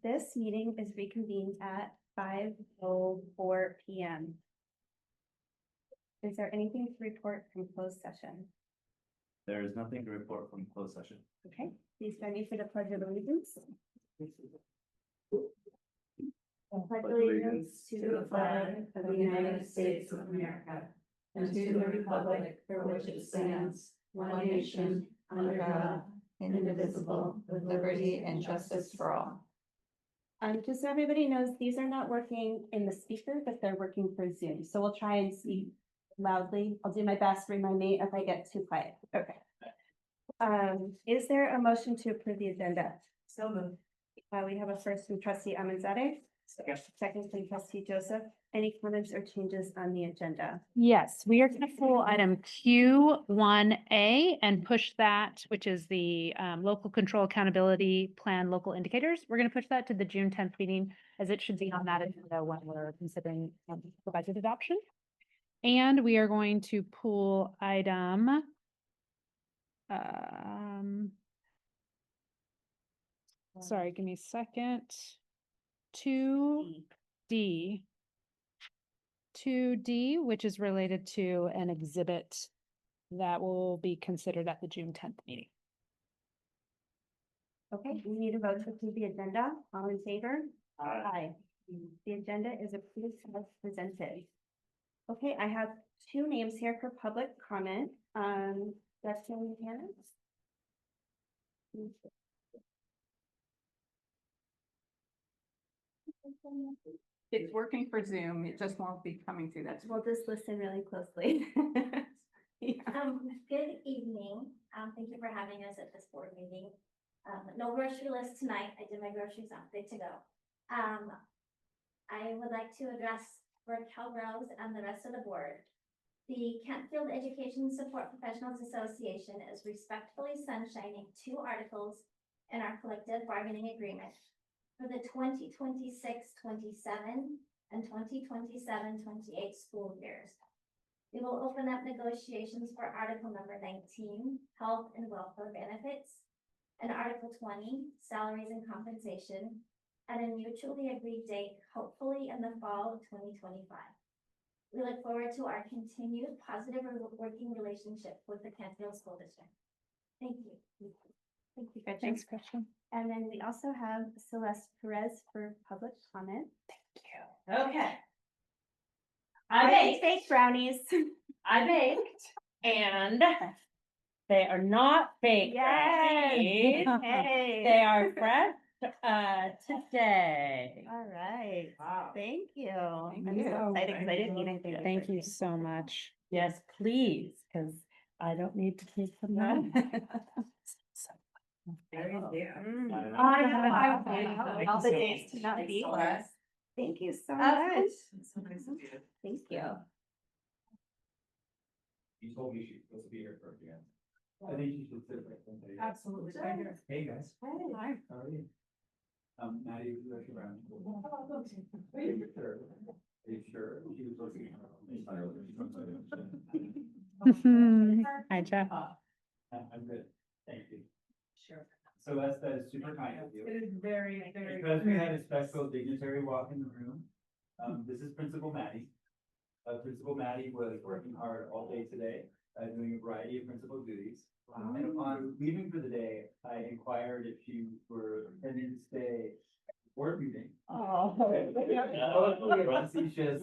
this meeting is reconvened at 5:04 p.m. Is there anything to report from closed session? There is nothing to report from closed session. Okay, please join me for the pledge of allegiance. I pledge allegiance to the flag of the United States of America and to the republic for which it stands, one nation, under God, indivisible, with liberty and justice for all. Just so everybody knows, these are not working in the speaker, but they're working for Zoom. So we'll try and speak loudly. I'll do my best. Remind me if I get too quiet. Okay. Is there a motion to approve the agenda? So moved. We have a first from trustee Amanzadeh. Second from trustee Joseph. Any comments or changes on the agenda? Yes, we are going to pull item Q1A and push that, which is the local control accountability plan, local indicators. We're going to push that to the June 10th meeting, as it should be on that agenda when we're considering the budget adoption. And we are going to pull item sorry, give me a second. 2D, which is related to an exhibit that will be considered at the June 10th meeting. Okay, we need a vote to approve the agenda. All in favor? Aye. The agenda is approved as presented. Okay, I have two names here for public comment. Dustin Hannah. It's working for Zoom. It just won't be coming through that. We'll just listen really closely. Yeah. Good evening. Thank you for having us at this board meeting. No grocery list tonight. I did my groceries up, good to go. I would like to address Raquel Rose and the rest of the board. The Kentfield Education Support Professionals Association is respectfully sunshining two articles in our collective bargaining agreement for the 2026-27 and 2027-28 school years. We will open up negotiations for Article number 19, Health and Welfare Benefits, and Article 20, Salaries and Compensation, at a mutually agreed date, hopefully in the fall of 2025. We look forward to our continued positive working relationship with the Kentfield School District. Thank you. Thank you, Gretchen. Thanks, Christian. And then we also have Celeste Perez for public comment. Thank you. Okay. I made fake brownies. I baked and they are not fake. Yes. brownies. Hey. They are fresh today. All right. Wow. Thank you. Thank I'm you. so excited because I didn't eat anything. this Thank you birthday. so much. Yes, please, because I don't need to take them out. Mm. I All the days to not be. Thank you so Of much. course. Thank you. You told me she's supposed to be here for the end. I think you should sit right there. Absolutely. Hey, guys. Hi. How are you? Maddie, would you like to round? Are you sure? Are you sure? She was looking. Hi, Jeff. I'm good. Thank you. Sure. Celeste, that is super kind of you. It is very, very. Because we had a special dignitary walk in the room. This is Principal Maddie. Principal Maddie was working hard all day today, doing a variety of principal duties. And upon leaving for the day, I inquired if you were intending to stay at the board meeting. Oh. Facetious,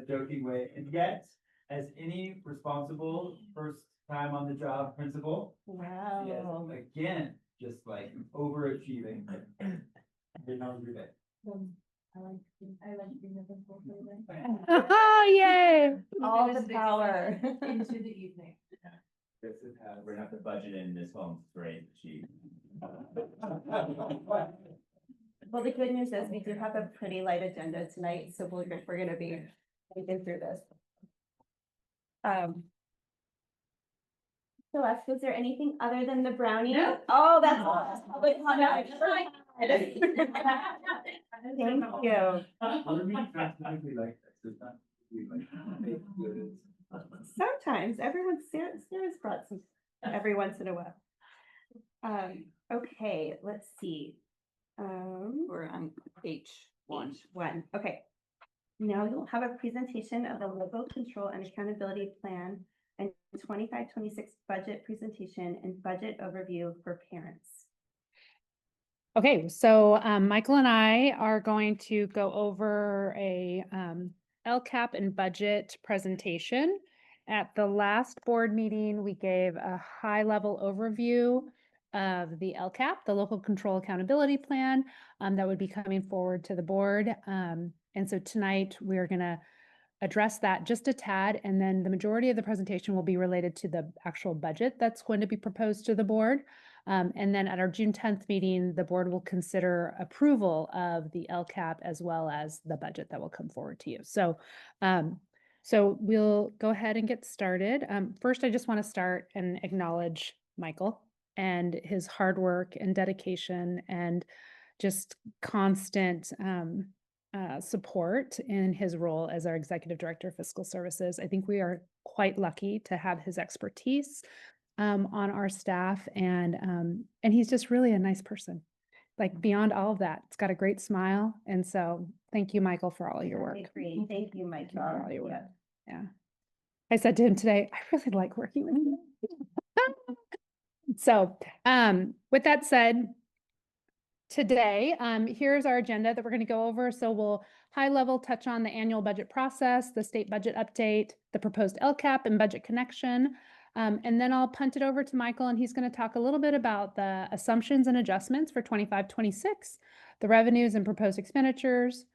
joking way, and yet, as any responsible first time on the job principal, yes, Wow. again, just like overachieving. How was your day? I like being a principal. Oh, yay. All the power. Into the evening. Yes, it has. We're gonna have to budget in this home's great cheap. Well, the good news is we do have a pretty light agenda tonight, so we're going to be thinking through this. Celeste, was there anything other than the brownie? No. Oh, that's public comment. Thank you. We're not typically like this. It's not typically like baked goods. Sometimes Sarah's brought some every once in a while. Okay, let's see. We're on H1. H1, okay. Now we will have a presentation of the local control and accountability plan and 25-26 budget presentation and budget overview for parents. Okay, so Michael and I are going to go over a LCAP and budget presentation. At the last board meeting, we gave a high-level overview of the LCAP, the Local Control Accountability Plan, that would be coming forward to the board. And so tonight, we're going to address that just a tad, and then the majority of the presentation will be related to the actual budget that's going to be proposed to the board. And then at our June 10th meeting, the board will consider approval of the LCAP as well as the budget that will come forward to you. So, so we'll go ahead and get started. First, I just want to start and acknowledge Michael and his hard work and dedication and just constant support in his role as our Executive Director of Fiscal Services. I think we are quite lucky to have his expertise on our staff, and he's just really a nice person. Like beyond all of that, it's got a great smile, and so thank you, Michael, for all your work. Great, thank you, Mike. For all your work. Yeah, I said to him today, I really like working with you. So, with that said, today, here's our agenda that we're going to go over. So we'll high level touch on the annual budget process, the state budget update, the proposed LCAP and budget connection. And then I'll punt it over to Michael, and he's going to talk a little bit about the assumptions and adjustments for 25-26, the revenues and proposed expenditures,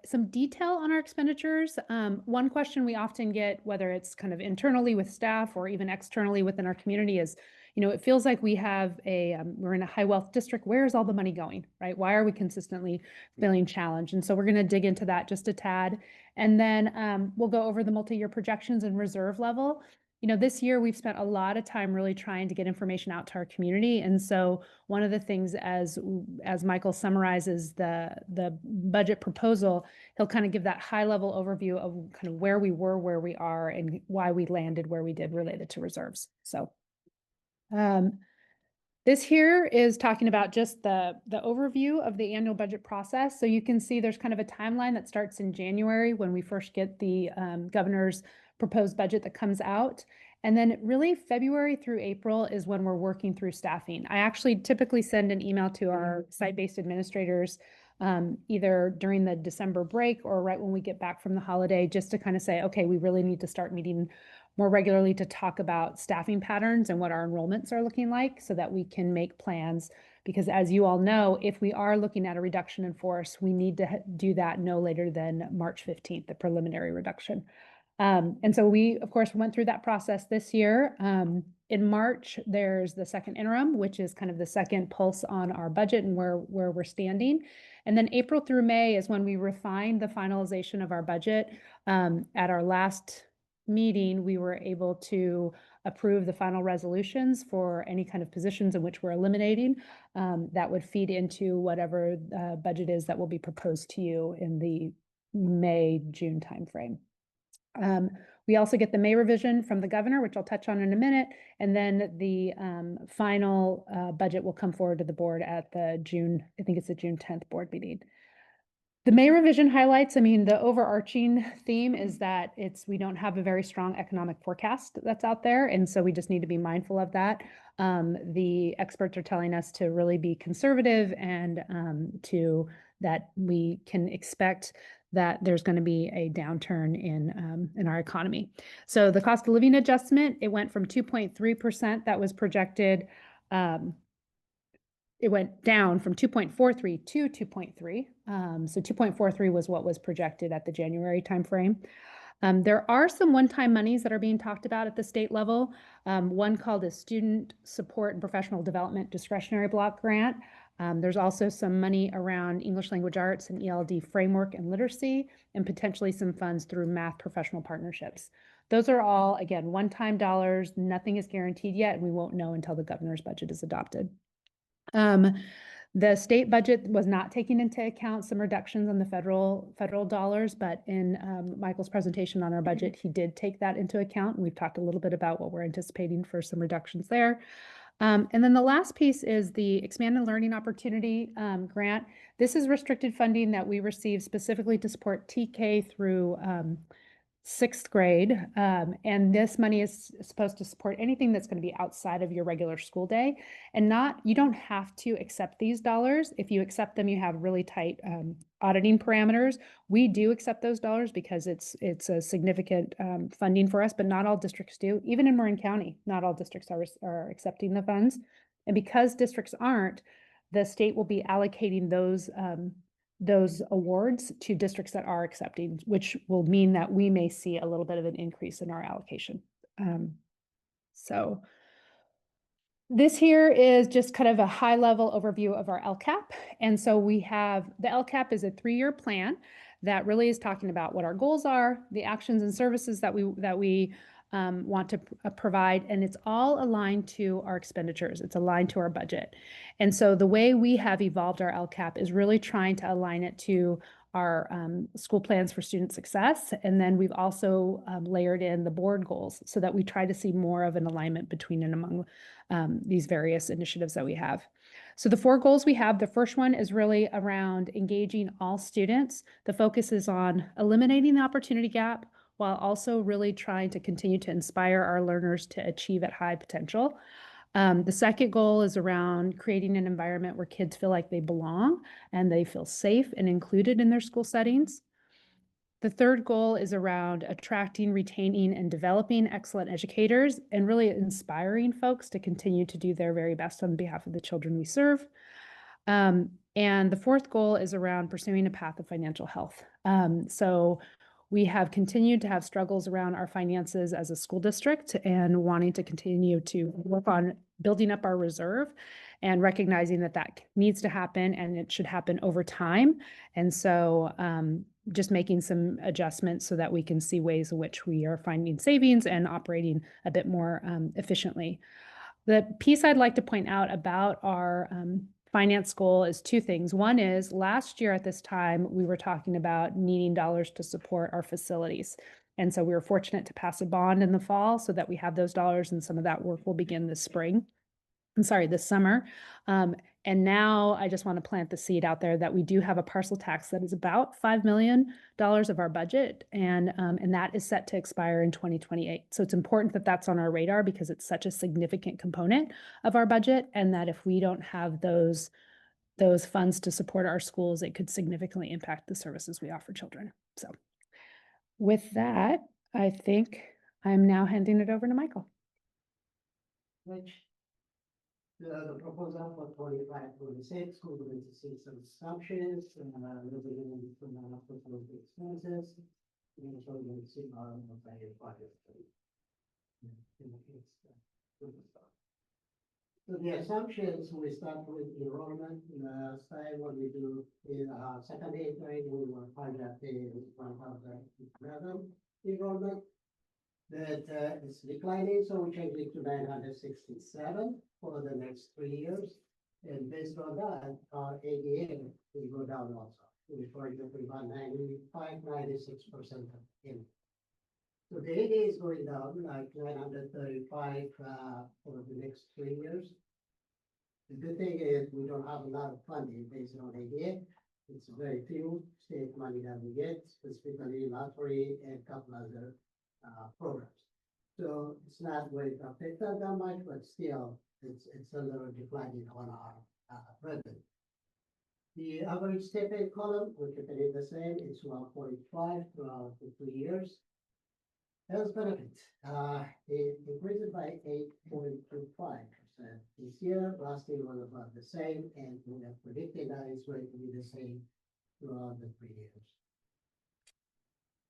some detail on our expenditures. One question we often get, whether it's kind of internally with staff or even externally within our community, is, you know, it feels like we have we're in a high wealth district. Where is all the money going, right? Why are we consistently feeling challenged? And so we're going to dig into that just a tad. And then we'll go over the multi-year projections and reserve level. You know, this year we've spent a lot of time really trying to get information out to our community. And so one of the things, as Michael summarizes the budget proposal, he'll kind of give that high level overview of kind of where we were, where we are, and why we landed where we did related to reserves. So this here is talking about just the overview of the annual budget process. So you can see there's kind of a timeline that starts in January when we first get the governor's proposed budget that comes out. And then really February through April is when we're working through staffing. I actually typically send an email to our site-based administrators either during the December break or right when we get back from the holiday, just to kind of say, okay, we really need to start meeting more regularly to talk about staffing patterns and what our enrollments are looking like so that we can make plans. Because as you all know, if we are looking at a reduction in force, we need to do that no later than March 15th, the preliminary reduction. And so we, of course, went through that process this year. In March, there's the second interim, which is kind of the second pulse on our budget and where we're standing. And then April through May is when we refined the finalization of our budget. At our last meeting, we were able to approve the final resolutions for any kind of positions in which we're eliminating. That would feed into whatever budget is that will be proposed to you in the May-June timeframe. We also get the May revision from the governor, which I'll touch on in a minute, and then the final budget will come forward to the board at the June, I think it's the June 10th board meeting. The May revision highlights, I mean, the overarching theme is that we don't have a very strong economic forecast that's out there, and so we just need to be mindful of that. The experts are telling us to really be conservative and that we can expect that there's going to be a downturn in our economy. So the cost of living adjustment, it went from 2.3% that was projected. It went down from 2.43 to 2.3. So 2.43 was what was projected at the January timeframe. There are some one-time monies that are being talked about at the state level. One called a Student Support and Professional Development Discretionary Block Grant. There's also some money around English Language Arts and ELD framework and literacy, and potentially some funds through math professional partnerships. Those are all, again, one-time dollars. Nothing is guaranteed yet, and we won't know until the governor's budget is adopted. The state budget was not taking into account some reductions in the federal dollars, but in Michael's presentation on our budget, he did take that into account. And we've talked a little bit about what we're anticipating for some reductions there. And then the last piece is the Expanded Learning Opportunity Grant. This is restricted funding that we receive specifically to support TK through sixth grade. And this money is supposed to support anything that's going to be outside of your regular school day. And you don't have to accept these dollars. If you accept them, you have really tight auditing parameters. We do accept those dollars because it's a significant funding for us, but not all districts do. Even in Marin County, not all districts are accepting the funds. And because districts aren't, the state will be allocating those awards to districts that are accepting, which will mean that we may see a little bit of an increase in our allocation. So this here is just kind of a high level overview of our LCAP. And so we have, the LCAP is a 3-year plan that really is talking about what our goals are, the actions and services that we want to provide, and it's all aligned to our expenditures. It's aligned to our budget. And so the way we have evolved our LCAP is really trying to align it to our school plans for student success. And then we've also layered in the board goals so that we try to see more of an alignment between and among these various initiatives that we have. So the 4 goals we have, the first one is really around engaging all students. The focus is on eliminating the opportunity gap, while also really trying to continue to inspire our learners to achieve at high potential. The second goal is around creating an environment where kids feel like they belong and they feel safe and included in their school settings. The third goal is around attracting, retaining, and developing excellent educators and really inspiring folks to continue to do their very best on behalf of the children we serve. And the fourth goal is around pursuing a path of financial health. So we have continued to have struggles around our finances as a school district and wanting to continue to work on building up our reserve and recognizing that that needs to happen and it should happen over time. And so just making some adjustments so that we can see ways in which we are finding savings and operating a bit more efficiently. The piece I'd like to point out about our finance goal is 2 things. One is last year at this time, we were talking about needing dollars to support our facilities. And so we were fortunate to pass a bond in the fall so that we have those dollars, and some of that work will begin this summer. And now I just want to plant the seed out there that we do have a parcel tax that is about $5 million of our budget. And that is set to expire in 2028. So it's important that that's on our radar because it's such a significant component of our budget. And that if we don't have those funds to support our schools, it could significantly impact the services we offer children. So with that, I think I'm now handing it over to Michael. Which the proposal for 25-26, we're going to see some assumptions, moving in from personal expenses. And so we're going to see our value budget. So the assumptions, we start with enrollment. Style what we do in second 8th grade, we will find that the 1,011 enrollment. That is declining, so we change it to 967 for the next 3 years. And based on that, our ADA will go down also. We project about 96% in. So the ADA is going down like 935 for the next 3 years. The good thing is we don't have a lot of funding based on ADA. It's very few state money that we get, specifically lottery and a couple other programs. So it's not going to affect us that much, but still it's a little declining on our revenue. The average step aid column, we're keeping it the same. It's 1.5 throughout the 2 years. Health benefits, it increased by 8.25% this year. Last year was about the same, and we are predicting that it's going to be the same throughout the 3 years.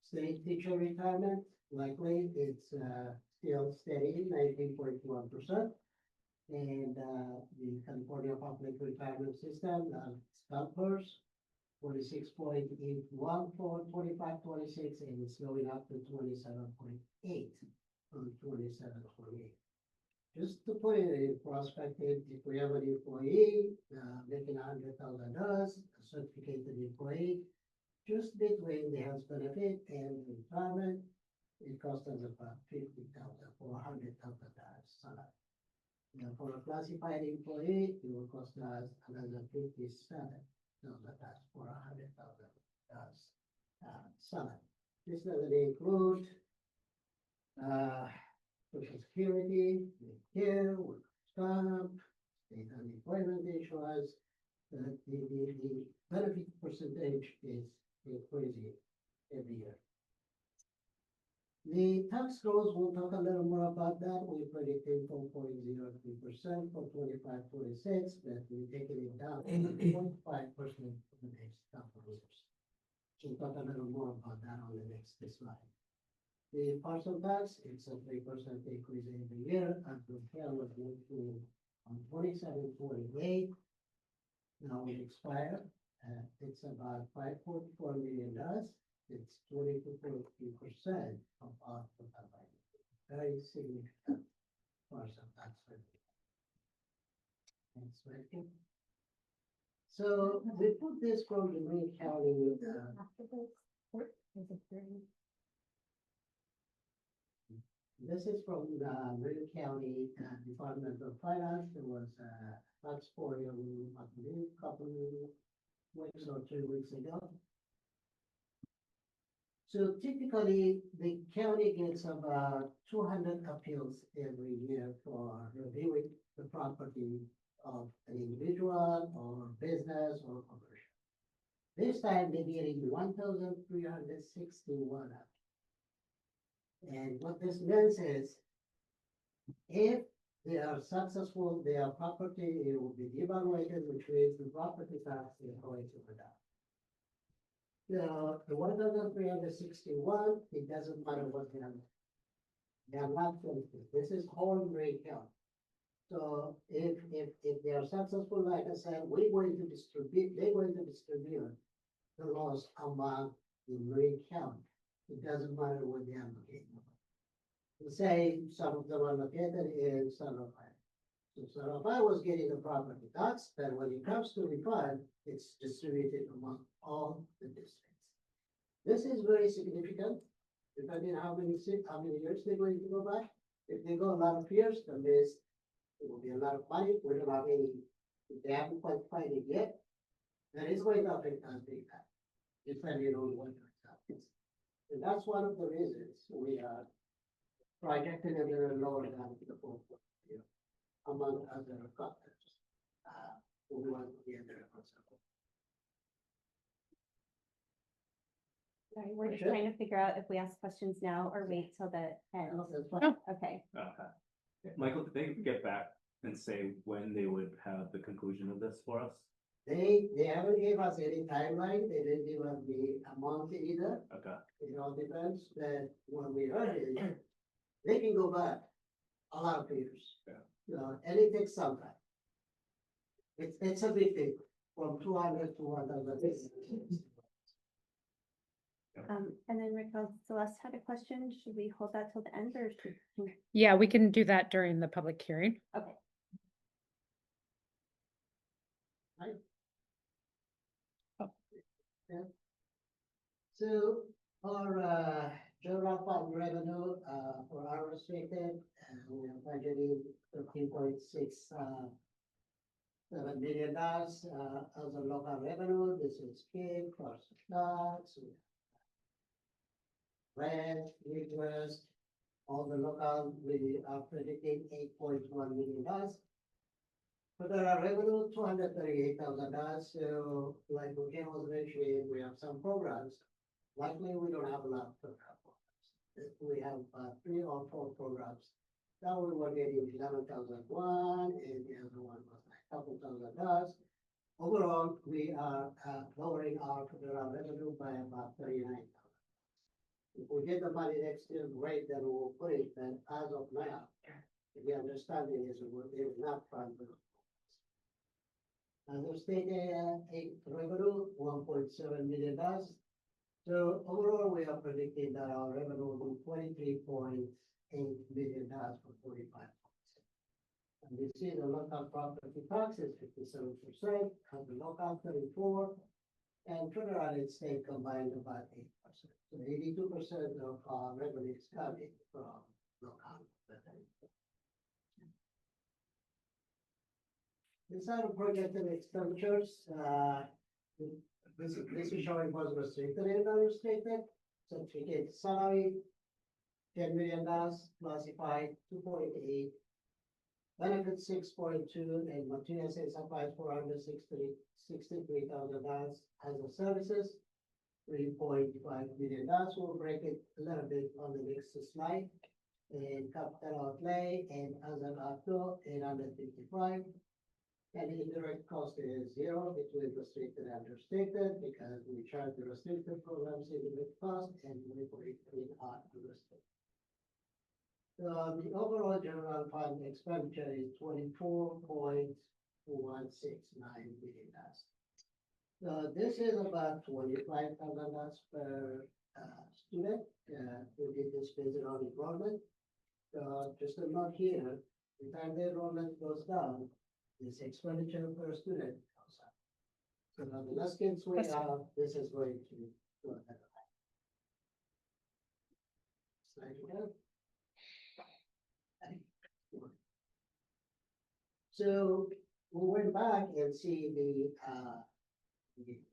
State teacher retirement, likely it's still steady, 19.1%. And the California Public Retirement System, CalPERS, 46.81 for 25-26, and it's going up to 27.8 from 27.28. Just to put it in perspective, if we have an employee making $100,000, a certificated employee, just between the health benefit and the retirement, it costs us about $50,000 for $100,000 salary. For a classified employee, it will cost us another 57, so that's $400,000. Summit. This doesn't include social security, care, work comp, state unemployment insurance. The benefit percentage is increasing every year. The tax growth, we'll talk a little more about that. We predicted 4.03% for 25-26, but we're taking it down to 0.5% for the next couple of years. We'll talk a little more about that on the next slide. The parcel tax, it's a 3% increase every year, and the tail was moved to 27.48. Now it expire, it's about $5.4 million. It's 22.3% of our total value. Very significant parcel tax. Next slide. So we put this from the Green County. This is from the Green County Department of Finance. There was a tax for I believe, a couple of weeks or 2 weeks ago. So typically, the county gets about 200 appeals every year for reviewing the property of an individual or business or commercial. This time they're getting 1,361 appeals. And what this means is, if they are successful, their property it will be devaluated, which means the property tax is going to go down. The 1,361, it doesn't matter what they are. They are not guilty. This is whole Green County. So if they are successful, like I said, they're going to distribute the loss among the Green County. It doesn't matter where they are located. Say some of them are located in San Rafael. So San Rafael was getting the property tax, but when it comes to refund, it's distributed among all the districts. This is very significant, depending on how many years they're going to go back. If they go a lot of years, then it will be a lot of money. We don't have any, they haven't quite find it yet. Then it's going to affect us big time, depending on what happens. And that's one of the reasons we are projecting a little lower than the full year, among other factors. We want to be under control. Sorry, we're just Sure. trying to figure out if we ask questions now or wait till the end. That's fine. Okay. Michael, did they get back and say when they would have the conclusion of this for us? They haven't gave us any timeline. They didn't give us the amount either. Okay. It all depends. That when we heard it, they can go back a lot of years. Yeah. And it takes some time. It's a big thing, from 200 to 1,000. And then Raquel, Celeste had a question. Should we hold that till the end or should? Yeah, we can do that during the public hearing. Okay. So our general fund revenue for our restricted, we are budgeting $13.67 million as a local revenue. This is paid for tax, rent, interest, all the local. We are predicting $8.1 million. Federal revenue, $238,000. So like Ken was mentioning, we have some programs. Likely we don't have a lot of federal programs. We have 3 or 4 programs. Now we were getting $11,001 and the other one was like a couple $1,000. Overall, we are lowering our federal revenue by about $39,000. If we get the money next year, great, then we'll put it. Then as of now, the understanding is they will not fund the state revenue, $1.7 million. So overall, we are predicting that our revenue will be $23.8 million for 45%. And we see the local property tax is 57%, and the local 34%, and federal and state combined about 8%. So 82% of our revenue is coming from local. These are the projected expenditures, this is showing both restricted and unrestricted. Certificate salary, $10 million, classified 2.8. Benefits 6.2, and materials and supplies $463,000. Other services, $3.5 million. We'll break it a little bit on the next slide. And capital outlay and other outflow, 855. And the indirect cost is zero between restricted and restricted, because we charge the restricted programs indirect cost and we put it in unrestricted. So the overall general fund expenditure is $24.169 billion. So this is about $25,000 per student. We did this based on enrollment. So just a note here, the time the enrollment goes down, this expenditure per student goes up. So now the less kids we have, this is going to go ahead. Slide again. So we went back and see the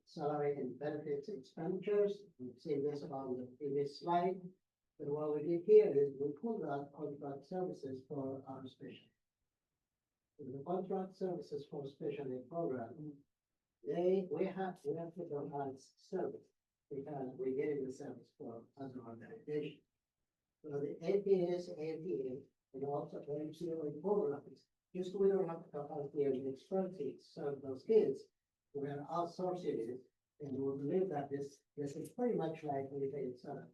salary and benefits expenditures. We've seen this on the previous slide. But what we did here is we pulled out contract services for our special. The contract services for special ed program, we have to provide service because we're getting the service for other organizations. So the APS, APA, and also MCO programs, just we don't have the capacity and expertise to serve those kids. We're outsourcing it, and we believe that this is pretty much like retail service.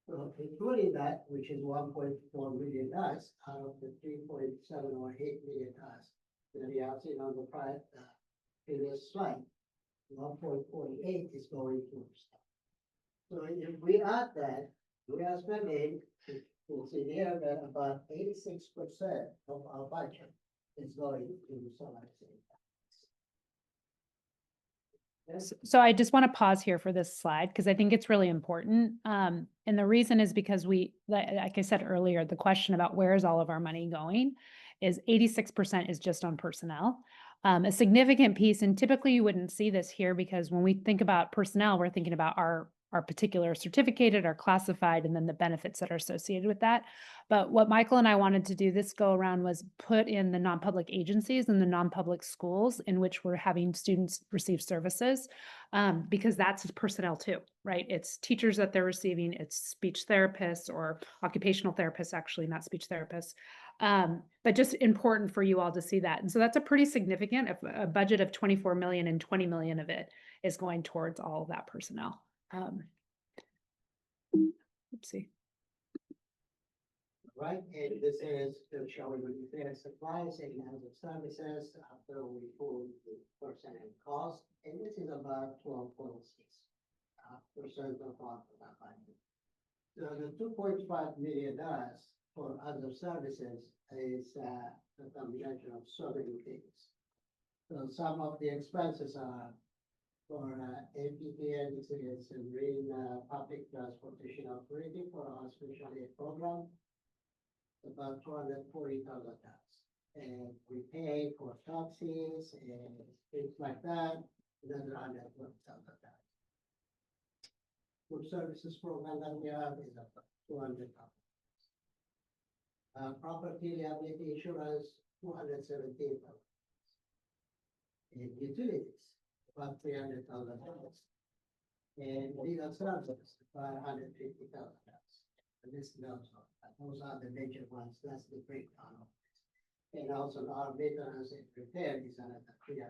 So including that, which is $1.4 million out of the $3.7 or $8 million that we have seen on the prior previous slide, 1.48 is going towards that. So if we add that, we are spending, you'll see here that about 86% of our budget is going to salary savings. So I just want to pause here for this slide because I think it's really important. And the reason is because like I said earlier, the question about where is all of our money going is 86% is just on personnel. A significant piece, and typically you wouldn't see this here because when we think about personnel, we're thinking about our particular certificated, our classified, and then the benefits that are associated with that. But what Michael and I wanted to do this go around was put in the non-public agencies and the non-public schools in which we're having students receive services, because that's personnel too, right? It's teachers that they're receiving, it's speech therapists or occupational therapists, actually, not speech therapists. But just important for you all to see that. And so that's a pretty significant, a budget of 24 million, and 20 million of it is going towards all of that personnel. Let's see. Right, and this is showing the different supplies and other services after we pull the percent cost, and this is about 12.6% of our budget. So the $2.5 million for other services is a combination of so many things. So some of the expenses are for APPN, this is Marine Public Transportation Authority for our special ed program, about $240,000. And we pay for taxis and things like that, another $140,000. Food services program that we have is about $200,000. Property liability insurance, $217,000. And utilities, about $300,000. And legal services, about $150,000. And this those are the major ones. That's the breakdown of this. And also our maintenance and repair is another $350,000.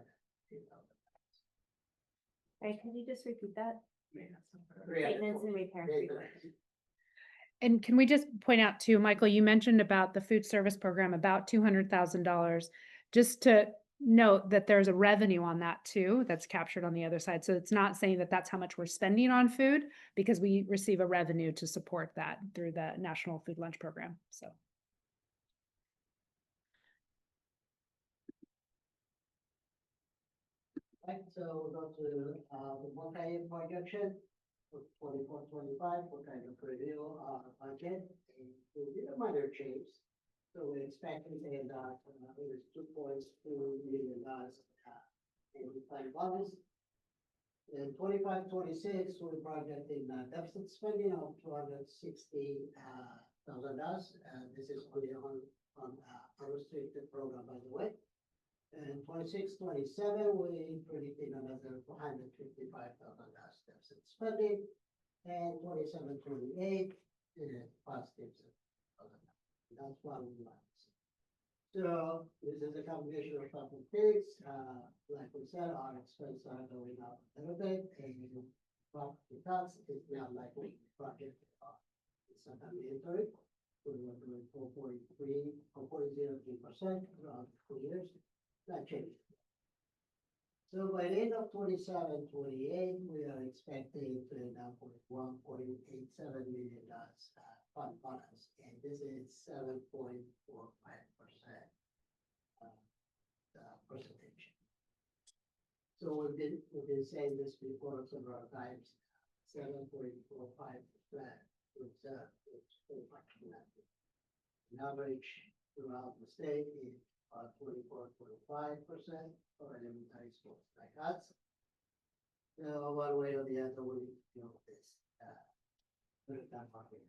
Right, can you just repeat that? Maintenance and repair. And can we just point out too, Michael, you mentioned about the food service program, about $200,000, just to note that there's a revenue on that too, that's captured on the other side. So it's not saying that that's how much we're spending on food, because we receive a revenue to support that through the National Food Lunch Program, so. Right, so we'll go to the multi-year projection for 24-25. We'll kind of review our budget and we'll do a minor change. So we're expecting that, it was $2.2 million, in fund balance. In 25-26, we're projecting deficit spending of $260,000. This is only on unrestricted program, by the way. And 26-27, we predicting another $455,000 deficit spending. And 27-28 is positive. That's what we want to see. So this is a combination of a couple of things. Like we said, our expenses are going up a little bit, and property tax is now likely project. It's not mandatory. We were doing 4.03% around 2 years. That changed. So by the end of 27-28, we are expecting to end up with $1.87 million fund balance, and this is 7.45% percentage. So we've been saying this before several times, 7.45% reserve, which is an average throughout the state is 24-25% for elementary schools like us. So one way or the other, we feel this, put it down for me.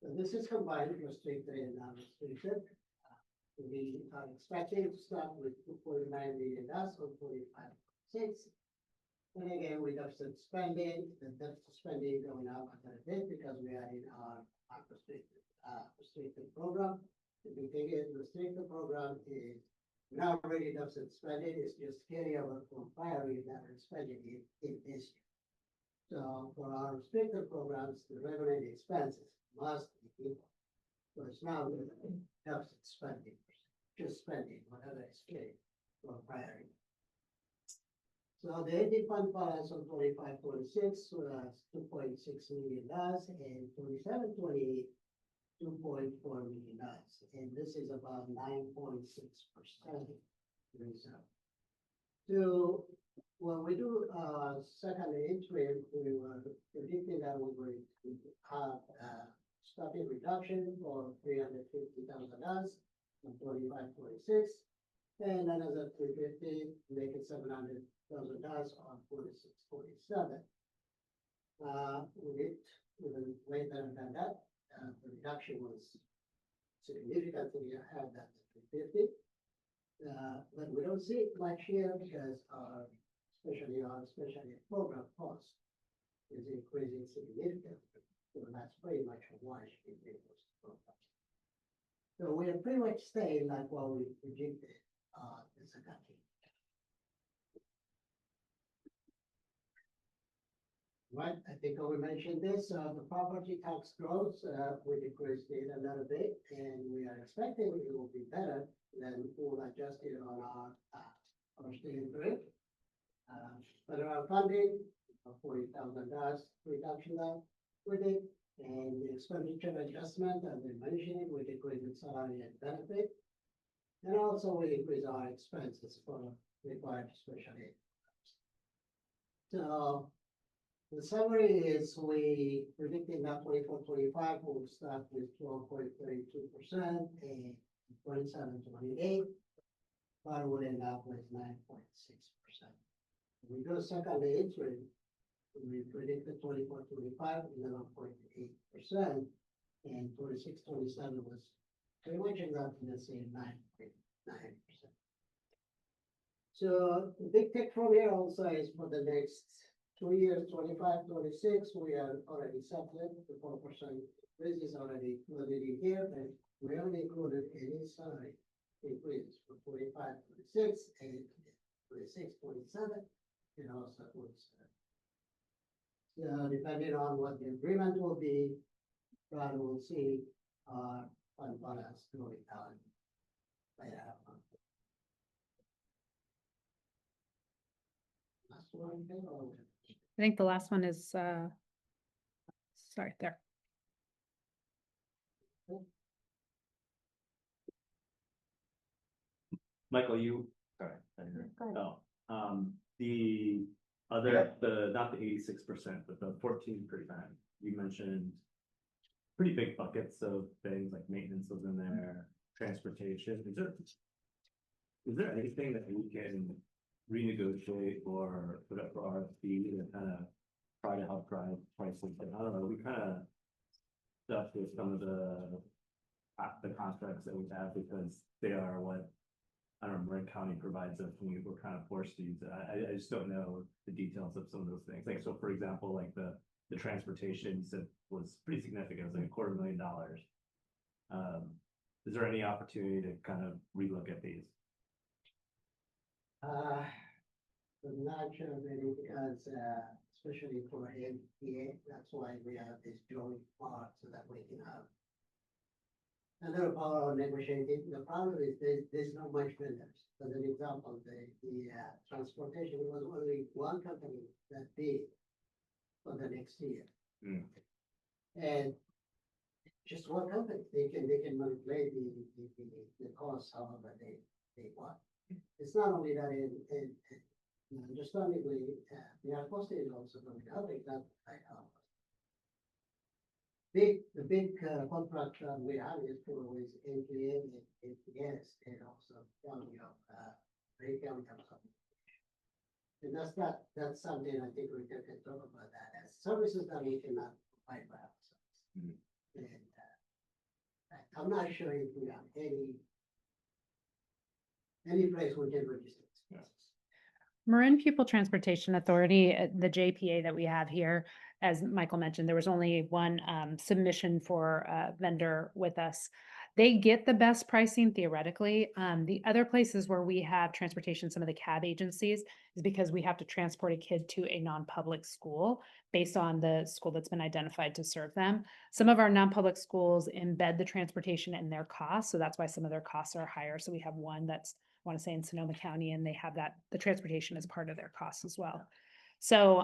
So this is combined restricted and non-restricted. We are expecting to start with $2.9 million on 45.6. And again, with deficit spending, the deficit spending going up a little bit because we are in our restricted program. The big thing is restricted program is not really deficit spending, it's just carry over from prior year that we're spending in this year. So for our restricted programs, the revenue and expenses must be equal. So it's not really deficit spending, just spending whatever is paid for prior year. So the ending fund balance on 25-26 was $2.6 million, and 27-28, $2.4 million, and this is about 9.6% reserve. So when we do second interim, we were predicting that we would have starting reduction for $350,000 from 25-26, and another $350, make it $700,000 on 46-47. We did even way better than that. The reduction was significantly ahead than the 350. But we don't see it much here because especially our program cost is increasing significantly. So that's pretty much a wash in those programs. So we are pretty much staying like what we predicted in the country. Right, I think we mentioned this, the property tax growth, we decreased it a little bit, and we are expecting it will be better than we'll adjust it on our state grid. Federal funding, $40,000 reduction with it, and the expenditure adjustment, as we mentioned, we decreased the salary and benefit. And also we increase our expenses for required special aid. So the summary is we predicting that 24-25 will start with 12.32% and 27-28, but we'll end up with 9.6%. We go second interim, we predicted 24-25 11.8%, and 26-27 was pretty much exactly the same 9.9%. So the big take from here also is for the next 2 years, 25-26, we are already settled. The 4% increase is already included in here, and we haven't included any salary increase for 25-26 and 26-27, and also 27. So depending on what the agreement will be, God will see our fund balance going down later on. Last one, I think the last one is, sorry, there. Michael, sorry. I didn't hear. The other, not the 86%, but the 14%, you mentioned pretty big buckets of things like maintenance was in there, transportation. Is there anything that we can renegotiate or put up for RFP to kind of try to help drive prices down? I don't know, we kind of stuck with some of the contracts that we have because they are what, I don't know, Marin County provides us, and we're kind of forced to use it. I just don't know the details of some of those things. Like, so for example, like the transportation was pretty significant. It was like $250,000. Is there any opportunity to kind of relook at these? I'm not sure really because, especially for MPA, that's why we have this joint part so that we can have another power of negotiating. The problem is there's not much vendors. As an example, the transportation was only one company that bid for the next year. Mm. And just one company, they can manipulate the cost however they want. It's not only that understandably, the cost is also going to help, not like the big contract we have is with NPA and APS and also county of Ray County of something. And that's something I think we can talk about that as services that we cannot provide by ourselves. Mhm. And I'm not sure if we have any place we can register. Yeah. Marin Pupil Transportation Authority, the JPA that we have here, as Michael mentioned, there was only one submission for a vendor with us. They get the best pricing theoretically. The other places where we have transportation, some of the CAB agencies, is because we have to transport a kid to a non-public school based on the school that's been identified to serve them. Some of our non-public schools embed the transportation in their costs, so that's why some of their costs are higher. So we have one that's, I want to say, in Sonoma County, and they have that, the transportation is part of their costs as well. So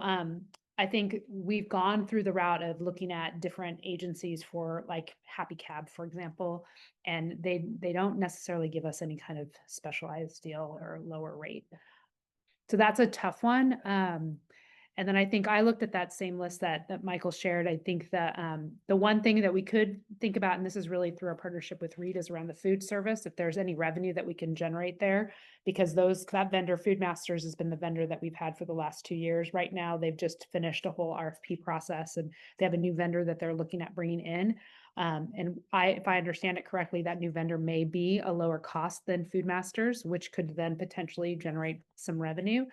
I think we've gone through the route of looking at different agencies for like Happy Cab, for example, and they don't necessarily give us any kind of specialized deal or lower rate. So that's a tough one. And then I think I looked at that same list that Michael shared. I think that the one thing that we could think about, and this is really through our partnership with Reed, is around the food service. If there's any revenue that we can generate there, because that vendor, Food Masters, has been the vendor that we've had for the last 2 years. Right now, they've just finished a whole RFP process, and they have a new vendor that they're looking at bringing in. And if I understand it correctly, that new vendor may be a lower cost than Food Masters, which could then potentially generate some revenue.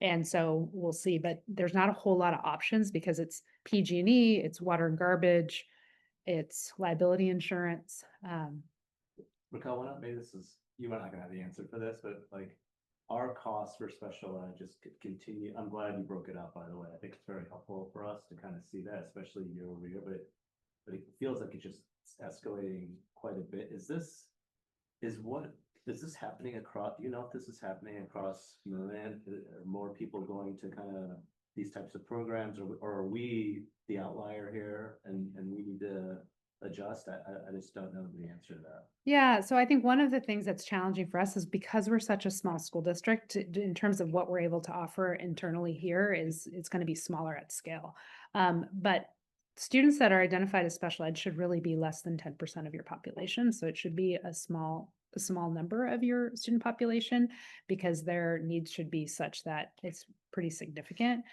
And so we'll see, but there's not a whole lot of options because it's PG&E, it's water and garbage, it's liability insurance. Raquel, why not, maybe you might not gonna have the answer for this, but like our costs for special ed just continue. I'm glad you broke it out, by the way. I think it's very helpful for us to kind of see that, especially year over year, but it feels like it's just escalating quite a bit. Is this happening across, do you know if this is happening across Marin? Are more people going to kind of these types of programs, or are we the outlier here and we need to adjust? I just don't know the answer to that. Yeah, so I think one of the things that's challenging for us is because we're such a small school district, in terms of what we're able to offer internally here is it's going to be smaller at scale. But students that are identified as special ed should really be less than 10% of your population. So it should be a small number of your student population because their needs should be such that it's pretty significant.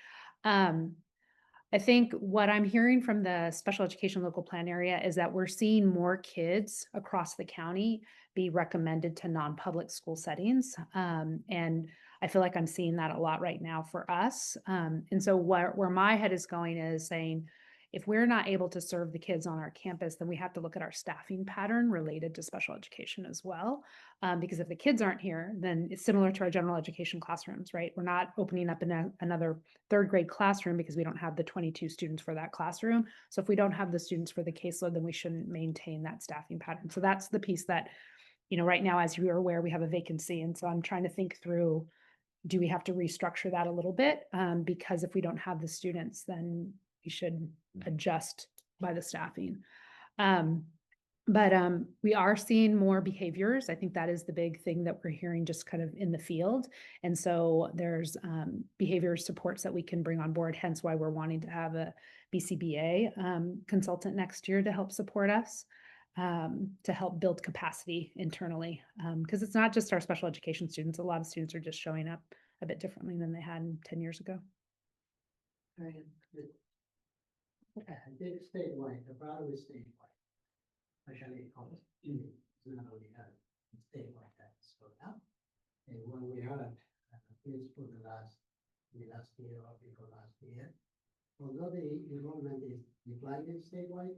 I think what I'm hearing from the special education local plan area is that we're seeing more kids across the county be recommended to non-public school settings. And I feel like I'm seeing that a lot right now for us. And so where my head is going is saying, if we're not able to serve the kids on our campus, then we have to look at our staffing pattern related to special education as well. Because if the kids aren't here, then it's similar to our general education classrooms, right? We're not opening up another third grade classroom because we don't have the 22 students for that classroom. So if we don't have the students for the caseload, then we shouldn't maintain that staffing pattern. So that's the piece that, right now, as you are aware, we have a vacancy. And so I'm trying to think through, do we have to restructure that a little bit? Because if we don't have the students, then we should adjust by the staffing. But we are seeing more behaviors. I think that is the big thing that we're hearing just kind of in the field. And so there's behavior supports that we can bring on board, hence why we're wanting to have a BCBA consultant next year to help support us, to help build capacity internally. Because it's not just our special education students. A lot of students are just showing up a bit differently than they had 10 years ago. I think statewide, the problem is statewide. Especially college, it's not only statewide that's going up. And when we heard, at least for the last year or before last year, although the enrollment is declining statewide,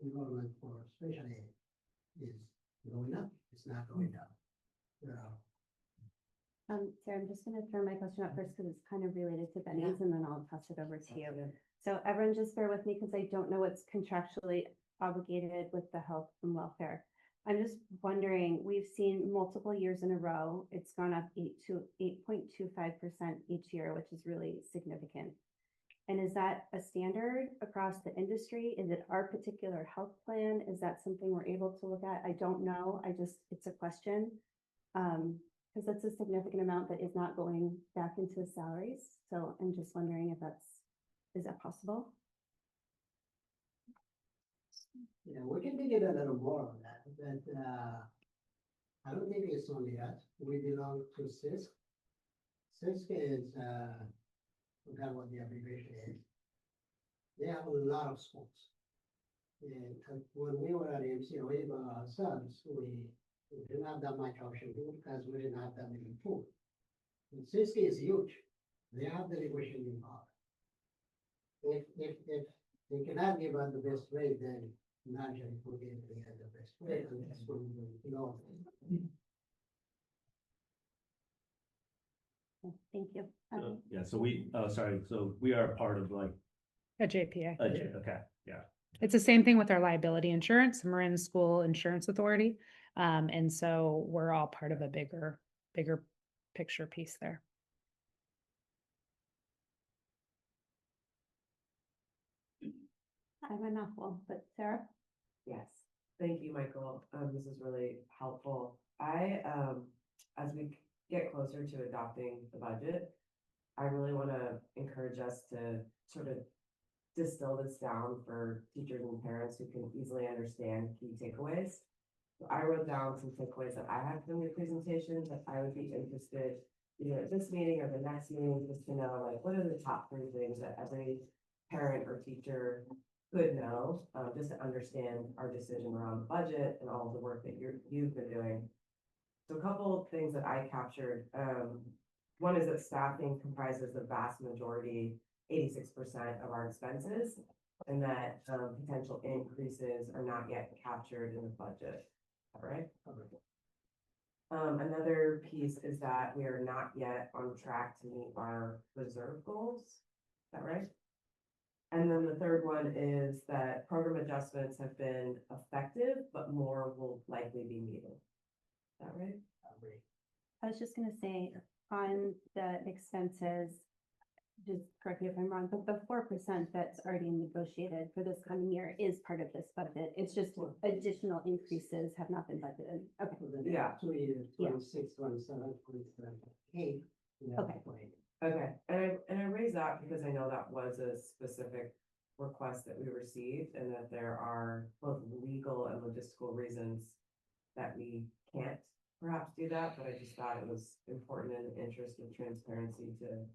enrollment for special ed is going up, it's not going down. Sarah, I'm just gonna throw my question out first because it's kind of related to Benny's and then I'll pass it over to you. So everyone just bear with me because I don't know what's contractually obligated with the health and welfare. I'm just wondering, we've seen multiple years in a row, it's gone up 8.25% each year, which is really significant. And is that a standard across the industry? Is it our particular health plan? Is that something we're able to look at? I don't know. It's a question. Because that's a significant amount that is not going back into salaries. So I'm just wondering if is that possible? Yeah, we can dig in a little more on that, but I don't think it's only us. We belong to CISC. CISC is, forgot what the abbreviation is. They have a lot of schools. And when we were at MCOA ourselves, we didn't have that much option because we didn't have that many pool. And CISC is huge. They have the negotiating power. If they cannot give us the best rate, then naturally we'll give the best rate, and that's when we know. Thank you. Yeah, so we are part of like, A JPA. okay, yeah. It's the same thing with our liability insurance, Marin School Insurance Authority. And so we're all part of a bigger picture piece there. I'm a mouthful, but Sarah? Yes, thank you, Michael. This is really helpful. As we get closer to adopting the budget, I really want to encourage us to sort of distill this down for teachers and parents who can easily understand key takeaways. So I wrote down some takeaways that I had from your presentation that I would be interested, either at this meeting or the next meeting, just to know, like, what are the top 3 things that every parent or teacher could know, just to understand our decision around the budget and all of the work that you've been doing. So a couple of things that I captured. One is that staffing comprises the vast majority, 86% of our expenses, and that potential increases are not yet captured in the budget. All right. Another piece is that we are not yet on track to meet our reserve goals. Is that right? And then the third one is that program adjustments have been effective, but more will likely be needed. Is that right? I was just gonna say, on the expenses, just correct me if I'm wrong, but the 4% that's already negotiated for this coming year is part of this budget. It's just additional increases have not been budgeted. Okay. For the Yeah. next 2 years, Yeah. 26, 27, 28. Okay. Okay, and I raise that because I know that was a specific request that we received, and that there are both legal and logistical reasons that we can't perhaps do that, but I just thought it was important in the interest of transparency to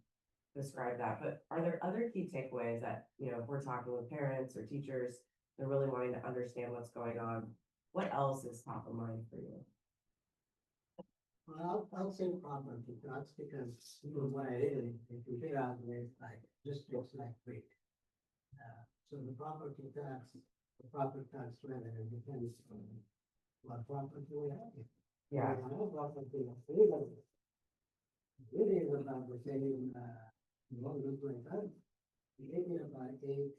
describe that. But are there other key takeaways that, if we're talking with parents or teachers, they're really wanting to understand what's going on? What else is top of mind for you? Well, I'll say property tax because what I did, if you figure out with like, just looks like rate. So the property tax revenue depends on what property we have. Yeah. We have property that's legal. It is about the same, look like that. We get about 8,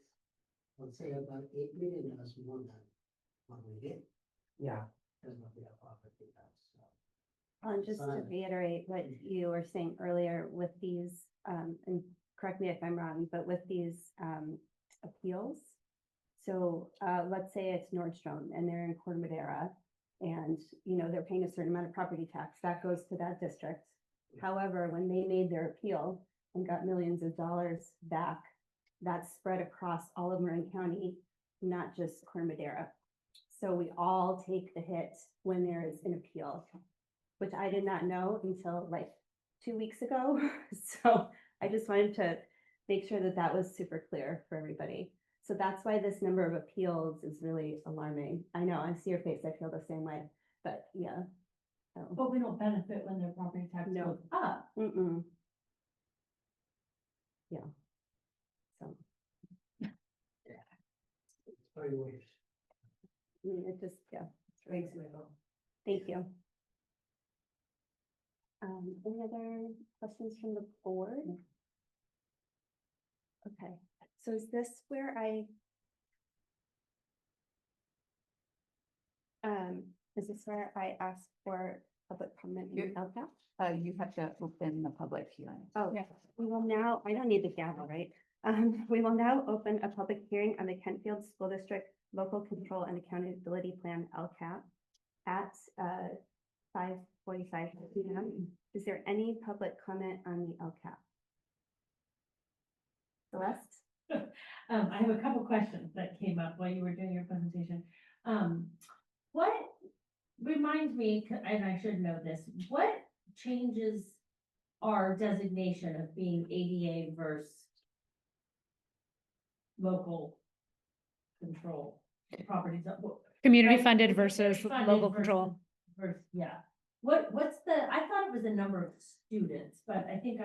let's say about 8 million dollars more than what we get. Yeah. Because of the property tax. So. And just to reiterate what you were saying earlier with these, and correct me if I'm wrong, but with these appeals, So, let's say it's Nordstrom and they're in Corte Madera and, they're paying a certain amount of property tax, that goes to that district. However, when they made their appeal and got millions of dollars back, that's spread across all of Marin County, not just Corte Madera. So we all take the hit when there is an appeal, which I did not know until like 2 weeks ago. So I just wanted to make sure that that was super clear for everybody. So that's why this number of appeals is really alarming. I know, I see your face, I feel the same way, but yeah. So, But we don't benefit when their property tax No. goes up. mm-mm. Yeah. So, It's very weird. it just, yeah, Thanks, Michael. thank you. Any other questions from the board? Okay, so is this where is this where I asked for public comment in LCAP? You have to open the public hearing. Oh, Yeah. we will now, I don't need the gavel, right? We will now open a public hearing on the Kentfield School District Local Control and Accountability Plan LCAP at 5:45 p.m. Is there any public comment on the LCAP? Celeste? I have a couple questions that came up while you were doing your presentation. What reminds me, and I should know this, what changes our designation of being ADA versus local control properties? Community Right, funded is it versus funded local versus- control. Versus, yeah. What's the, I thought it was the number of students, but I think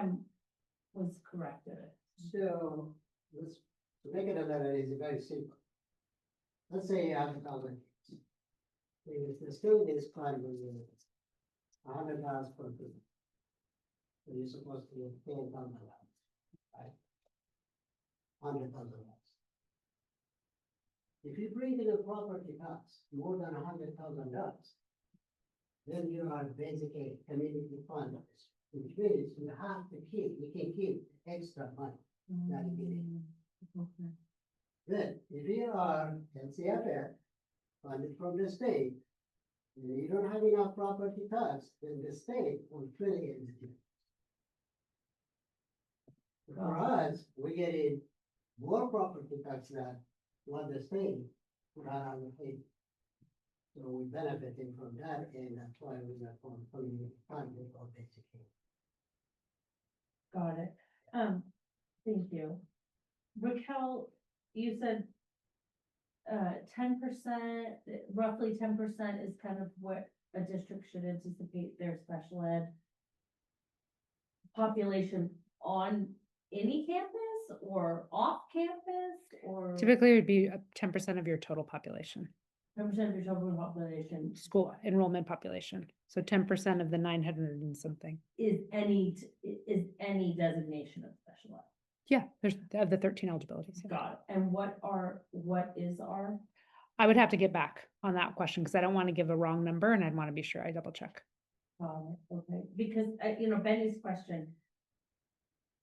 was corrected. So, let's, to make it a letter is very simple. Let's say you have 1,000 kids. If the student is climbing $100 per student, so you're supposed to get $10,000, right? $100,000. If you bring in a property tax more than $100,000, then you are basically community funders, which means you can keep extra money. That is it. Okay. Then, if you are LCFF, funded from the state, and you don't have enough property tax, then the state will fill in the difference. For us, we get in more property tax than what the state would have allocated. So we benefiting from that, and that's why we got from community funded or basically. Got it. Thank you. Raquel, you said 10%, roughly 10% is kind of what a district should anticipate their special ed population on any campus or off campus or Typically, it would be 10% of your total population, 10% of your total population school enrollment population. So 10% of the 900 and something. is any designation of special ed. Yeah, there's of the 13 eligibilities. Yeah. Got it. And what is our? I would have to get back on that question because I don't want to give a wrong number and I'd want to be sure I double check. Okay, because, Benny's question,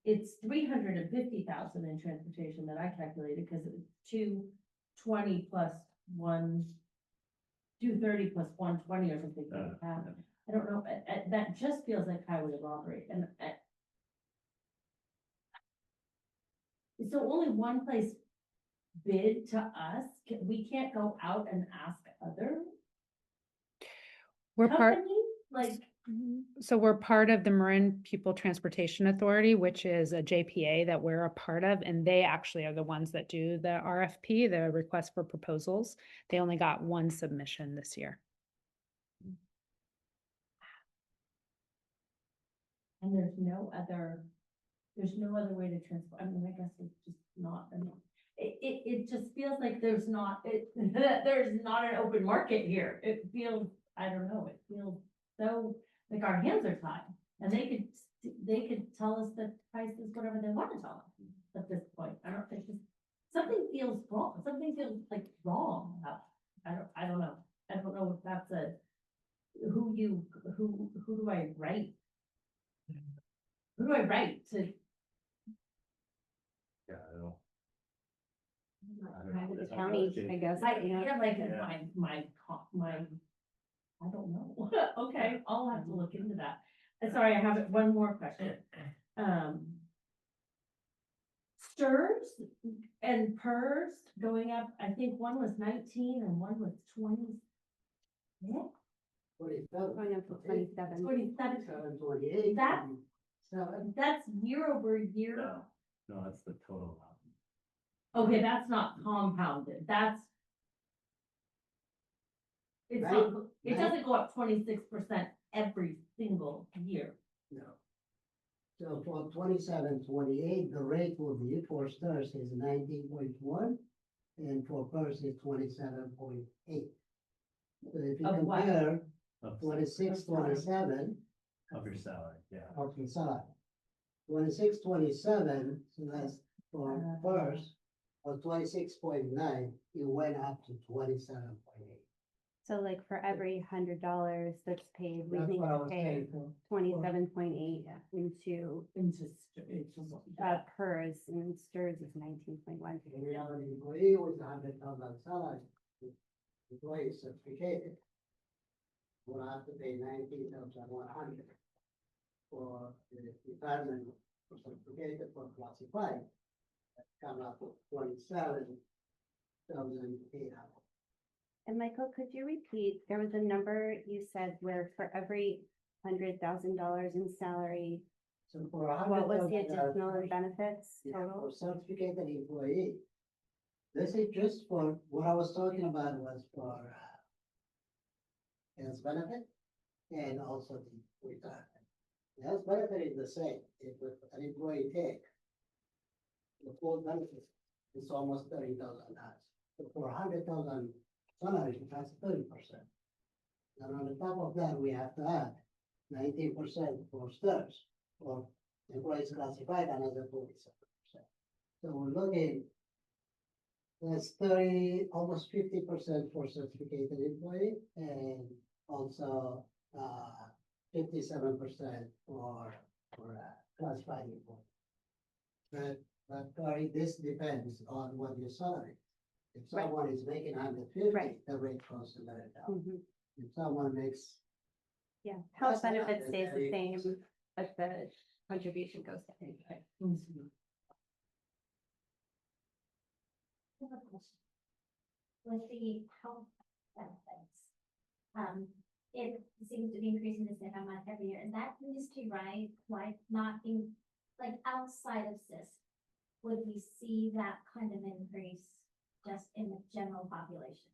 it's 350,000 in transportation that I calculated, because it was 220 plus 230 plus 120 or something. Like that. I don't know, that just feels like highway robbery, and so only one place bid to us, we can't go out and ask other We're part. companies, like, So we're part of the Marin Pupil Transportation Authority, which is a JPA that we're a part of, and they actually are the ones that do the RFP, the request for proposals. They only got one submission this year. and there's no other way to transport, I mean, I guess it's just not, it just feels like there's not an open market here. It feels, I don't know, it feels so, like our hands are tied, and they could tell us the prices, whatever they want to tell us at this point. I don't think, something feels wrong, something feels like wrong about, I don't know. I don't know if that's who do I write? Who do I write to? Yeah, I don't. Kind of the county, I guess, I, yeah. yeah, like, Yeah. I don't know. Okay, I'll have to look into that. Sorry, I have one more question. Stirs and PERS going up, I think one was 19 and one was 20. Yeah, 27. Going up to 27. 27. 28. That- So, That's year over year. No, no, that's the total. Okay, that's not compounded, that's. It's not, it doesn't go up 26% every single year. no. So for 27, 28, the rate will be for stars is 19.1, and for PERS is 27.8. So if you Of what? compare Of 26, 27 of your salary, yeah. of the side. 26, 27, so that's for PERS, or 26.9, it went up to 27.8. So like for every $100 that's paid, we That's need what I to was pay saying for. 27.8 into It's PERS, and STIRS is 19.1. Any other employee with $100,000 salary, employee certificated, will have to pay 19,100 for the retirement for certificated for classified. That come up with 27,800. And Michael, could you repeat, there was a number you said where for every $100,000 in salary, So for what was the $100,000 additional in benefits Yeah, total? for certificated employee. This is just for, what I was talking about was for health benefit and also the retirement. The health benefit is the same, if an employee take the full benefit, it's almost $30,000. So for $100,000 salary, that's 30%. And on the top of that, we have to add 19% for stars, or employees classified another 47%. So we're looking, that's 30, almost 50% for certificated employee, and also 57% for classified employee. But Cory, this depends on what your salary. If Right. someone is making 150, Right. the rate goes to $11. Mhm. If someone makes, Yeah, health That's not benefit stays the very- same, but the contribution goes to anyway. I have a question. With the health benefits, it seems to be increasing the same amount every year. Is that industry-wide, like not in, like outside of CIS? Would we see that kind of increase just in the general population?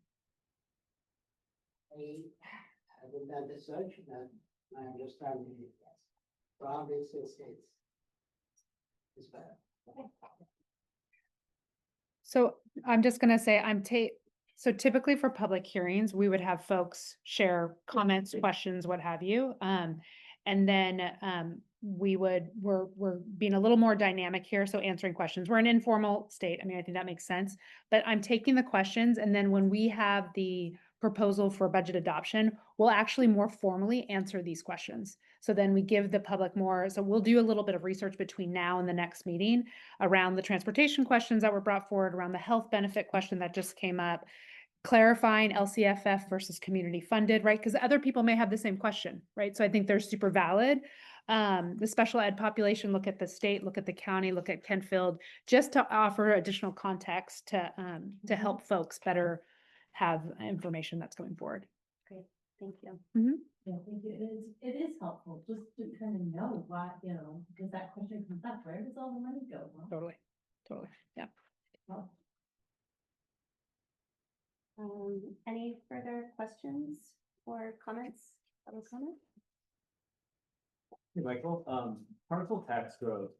I haven't done the search, but my understanding is yes. Probably since it's better. So I'm just gonna say, so typically for public hearings, we would have folks share comments, questions, what have you. And then we're being a little more dynamic here, so answering questions. We're an informal state. I mean, I think that makes sense. But I'm taking the questions, and then when we have the proposal for budget adoption, we'll actually more formally answer these questions. So then we give the public more, so we'll do a little bit of research between now and the next meeting around the transportation questions that were brought forward, around the health benefit question that just came up, clarifying LCFF versus community funded, right? Because other people may have the same question, right? So I think they're super valid. The special ed population, look at the state, look at the county, look at Kentfield, just to offer additional context to help folks better have information that's going forward. Great, thank you. Yeah, I think it is helpful just to kind of know why, because that question comes up, where does all the money go? Well, Totally, yeah. well, Any further questions or comments? Other comments? Hey, Michael, parcel tax growth.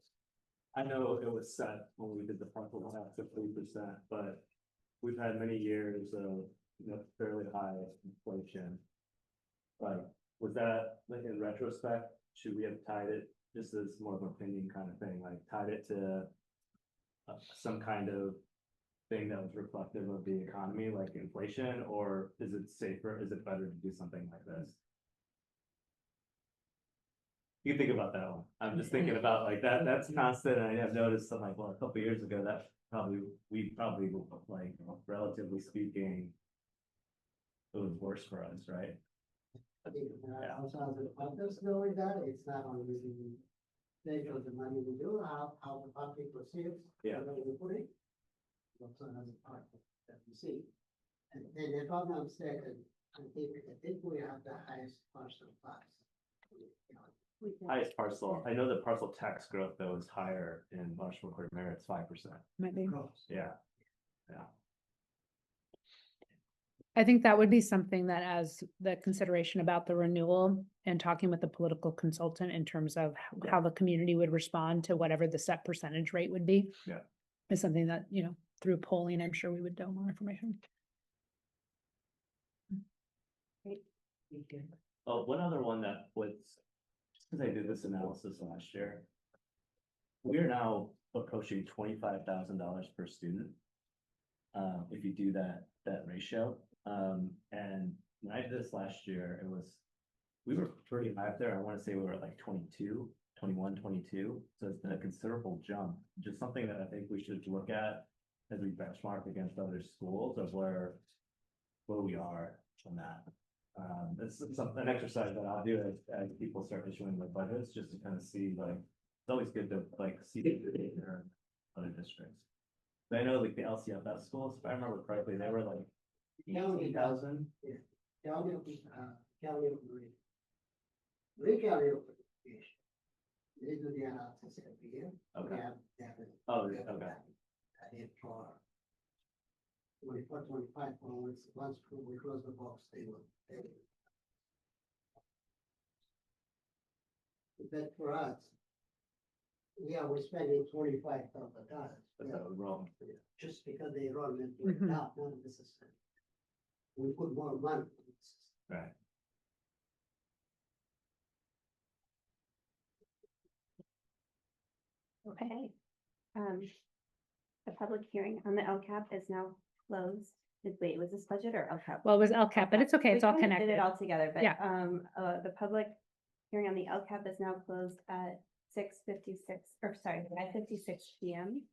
I know it was set when we did the parcel tax at 3%, but we've had many years of, fairly high inflation. Like, was that, like, in retrospect, should we have tied it, just as more of an opinion kind of thing, like tied it to some kind of thing that was reflective of the economy, like inflation, or is it safer, is it better to do something like this? You think about that one. I'm just thinking about like that, that's constant, and I have noticed, I'm like, well, a couple years ago, that we probably, like, relatively speaking. It was worse for us, right? Yeah. Also, as a others knowing that, it's not only the nature of the money we do, how the public perceives. Yeah. What we put in. Also as a part that we see. And then if I'm not mistaken, I think we have the highest parcel size. Highest parcel, I know the parcel tax growth though is higher in Marshall Court Mayor, it's 5%. Might be. Yeah, I think that would be something that as the consideration about the renewal and talking with the political consultant in terms of how the community would respond to whatever the set percentage rate would be. Yeah. Is something that, you know, through polling, I'm sure we would know more information. oh, one other one that was, because I did this analysis last year. We are now approaching $25,000 per student. If you do that ratio, and when I did this last year, we were pretty high up there. I want to say we were at like 22, 21, 22. So it's been a considerable jump, just something that I think we should look at as we benchmark against other schools of where we are on that. It's an exercise that I'll do as people start issuing their budgets, just to kind of see, like, it's always good to like see their other districts. But I know like the LCFS schools, if I remember correctly, they were like 18,000. County of, county of Marie. Marie County of Education. They do the analysis every year. Okay. They have Oh, we have okay. that in for 24, 25, once we close the box, they will. But for us, we're spending $25,000. That's how we're wrong. Just because the enrollment went Mhm. down, not necessarily. We put more money. in the system. Right. Okay. The public hearing on the LCAP is now closed. Wait, was this budget or LCAP? Well, it was LCAP, but it's okay, it's all We kind of did connected. it all together, but, Yeah. the public hearing on the LCAP is now closed at 6:56, or sorry, 5:56 PM.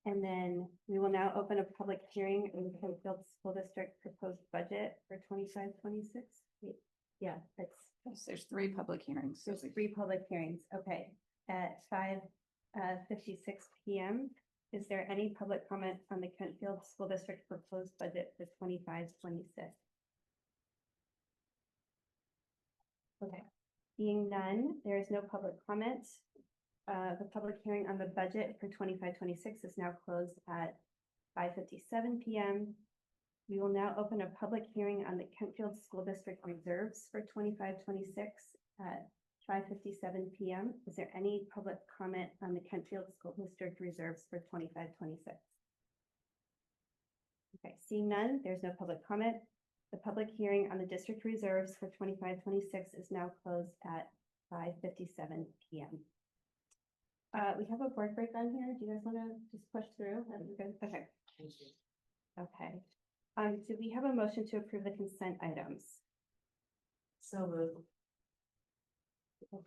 And then we will now open a public hearing on the Penfield School District proposed budget for 25-26. Yeah, There's 3 public hearings. there's 3 public hearings, okay, at 5:56 PM. Is there any public comment on the Kentfield School District proposed budget for 25-26? Okay, being none, there is no public comment. The public hearing on the budget for 25-26 is now closed at 5:57 PM. We will now open a public hearing on the Kentfield School District reserves for 25-26 at 5:57 PM. Is there any public comment on the Kentfield School District reserves for 25-26? Okay, seeing none, there's no public comment. The public hearing on the district reserves for 25-26 is now closed at 5:57 PM. We have a board break on here. Do you guys want to just push through? Okay. Okay. Do we have a motion to approve the consent items? So moved. Is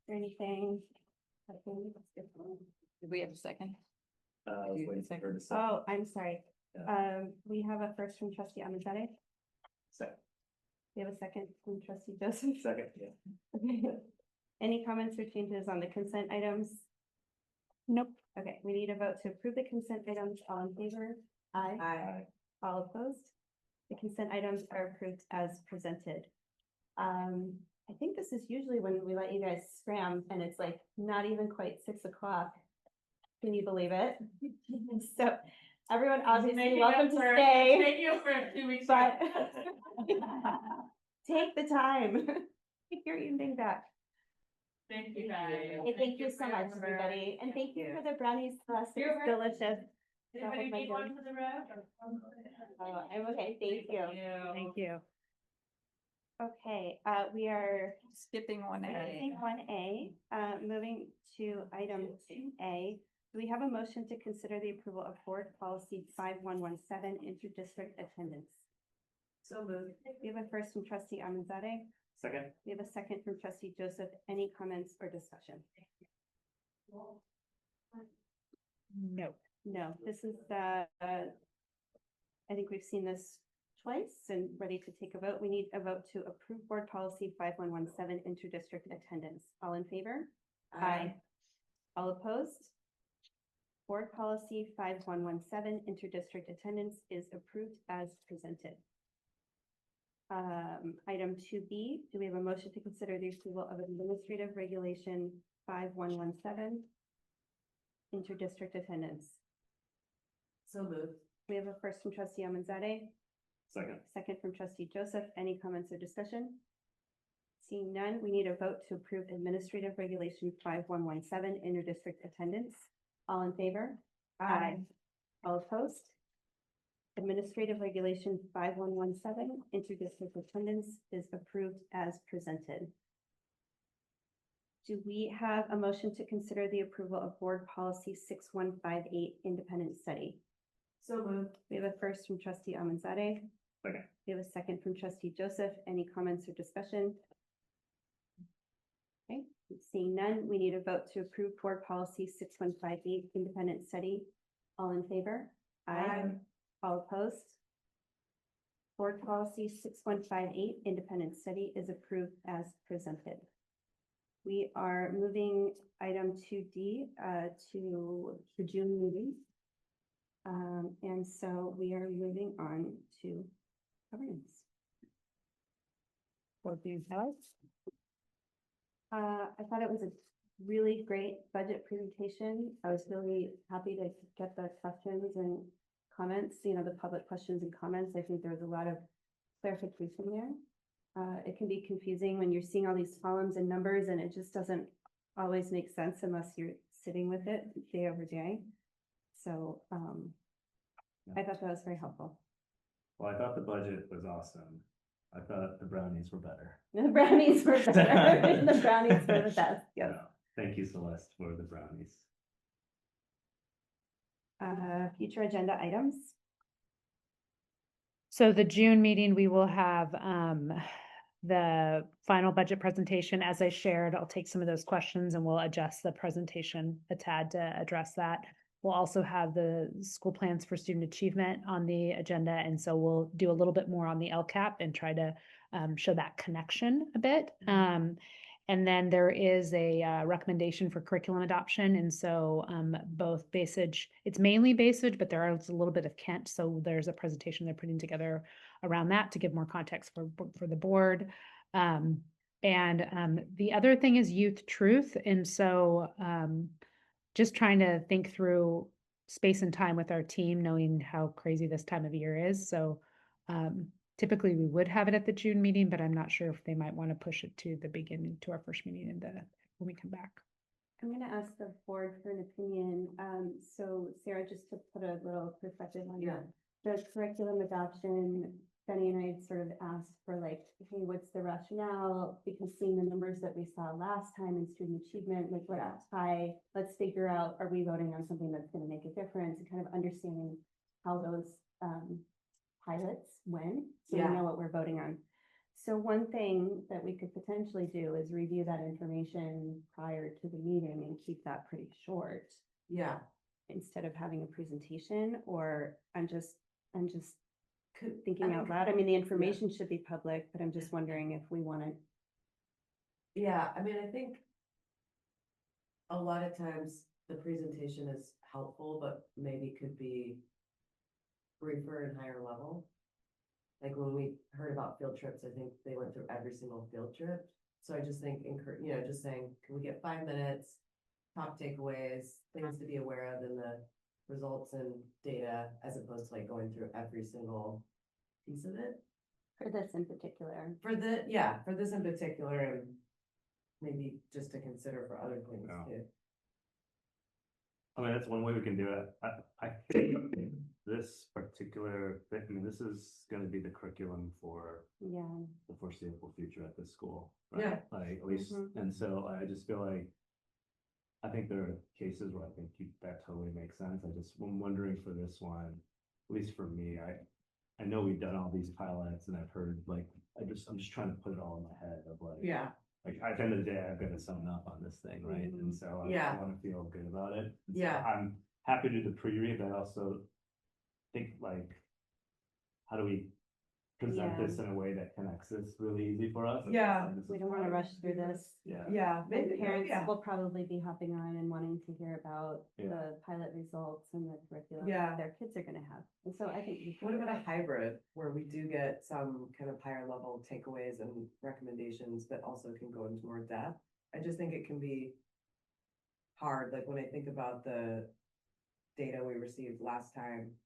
there anything? Did we have a second? Waiting for her to say. Oh, I'm sorry. Yeah. We have a first from trustee Amizade. Second. We have a second from trustee Joseph. Second, yeah. Okay. Any comments or changes on the consent items? Nope. Okay, we need a vote to approve the consent items. All in favor? Aye. Aye. All opposed? The consent items are approved as presented. I think this is usually when we let you guys scram and it's like not even quite 6 o'clock. Can you believe it? So everyone obviously welcome to stay. Thank you for 2 weeks. But take the time. Take your evening back. Thank you, guys. Hey, thank you so much, everybody. And thank you for the brownies. It's delicious. Anybody need one for the road? Oh, I'm okay. Thank you. Thank you. Okay, we are Skipping 1A. skipping 1A, moving to item 2A. Do we have a motion to consider the approval of board policy 5117 interdistrict attendance? So moved. We have a first from trustee Amanzadeh. Second? We have a second from trustee Joseph. Any comments or discussion? No. No, this is I think we've seen this twice and ready to take a vote. We need a vote to approve board policy 5117 interdistrict attendance. All in favor? All opposed? Board policy 5117 interdistrict attendance is approved as presented. Item 2B, do we have a motion to consider the approval of administrative regulation 5117 interdistrict attendance? So moved. We have a first from trustee Amanzadeh, Second. second from trustee Joseph. Any comments or discussion? Seeing none, we need a vote to approve administrative regulation 5117 interdistrict attendance. All in favor? All opposed? Administrative regulation 5117 interdistrict attendance is approved as presented. Do we have a motion to consider the approval of board policy 6158 independent study? So moved. We have a first from trustee Amanzadeh. Second. We have a second from trustee Joseph. Any comments or discussion? Okay, seeing none, we need a vote to approve board policy 6158 independent study. All in favor? All opposed? Board policy 6158 independent study is approved as presented. We are moving item 2D to the June meeting. And so we are moving on to governance. Board views highlights. I thought it was a really great budget presentation. I was really happy to get the questions and comments, the public questions and comments. I think there was a lot of clarification there. It can be confusing when you're seeing all these columns and numbers and it just doesn't always make sense unless you're sitting with it day over day. So I thought that was very helpful. Well, I thought the budget was awesome. I thought the brownies were better. The brownies were better. The brownies were the best. Yes. No, thank you, Celeste, for the brownies. Future agenda items. So the June meeting, we will have the final budget presentation. As I shared, I'll take some of those questions and we'll adjust the presentation a tad to address that. We'll also have the school plans for student achievement on the agenda. And so we'll do a little bit more on the LCAP and try to show that connection a bit. And then there is a recommendation for curriculum adoption. And so both Basage, it's mainly Basage, but there is a little bit of Kent. So there's a presentation they're putting together around that to give more context for the board. And the other thing is youth truth. And so just trying to think through space and time with our team, knowing how crazy this time of year is. So typically we would have it at the June meeting, but I'm not sure if they might want to push it to the beginning, to our first meeting when we come back. I'm going to ask the board for an opinion. So Sarah, just to put a little perspective on the curriculum adoption, Benny and I had sort of asked for hey, what's the rationale? Because seeing the numbers that we saw last time in student achievement, we're at high, let's figure out, are we voting on something that's going to make a difference, and kind of understanding how those pilots went, so we know what we're voting on. So one thing that we could potentially do is review that information prior to the meeting and keep that pretty short. Yeah. Instead of having a presentation, or I'm just thinking out loud. I mean, the information should be public, but I'm just wondering if we want to. Yeah, I mean, I think a lot of times the presentation is helpful, but maybe could be briefer and higher level. Like when we heard about field trips, I think they went through every single field trip. So I just think, just saying, can we get 5 minutes, top takeaways, things to be aware of in the results and data, as opposed to going through every single piece of it. For this in particular. For this in particular, and maybe just to consider for other things too. I mean, that's one way we can do it. I think this particular thing, I mean, this is going to be the curriculum for the foreseeable future at this school. Right? Yeah. Like at least, and so I just feel like, I think there are cases where I think that totally makes sense. I'm wondering for this one, at least for me, I know we've done all these pilots and I've heard like, I'm just trying to put it all in my head of like. Yeah, Like, at the end of the day, I've got to sum up on this thing, right? And so I Yeah. want to feel good about it. And so Yeah. I'm happy to do the pre-read, but I also think like, how do we present Yeah. this in a way that connects this really easy for us? Yeah. And this We is don't wanna why- rush through this. Yeah. yeah, maybe, And parents yeah, will probably be hopping on and wanting to hear about Yeah. the pilot results and the curriculum Yeah. that their kids are gonna have. And so I think. what about a hybrid where we do get some kind of higher level takeaways and recommendations, but also can go into more depth? I just think it can be hard, like when I think about the data we received last time,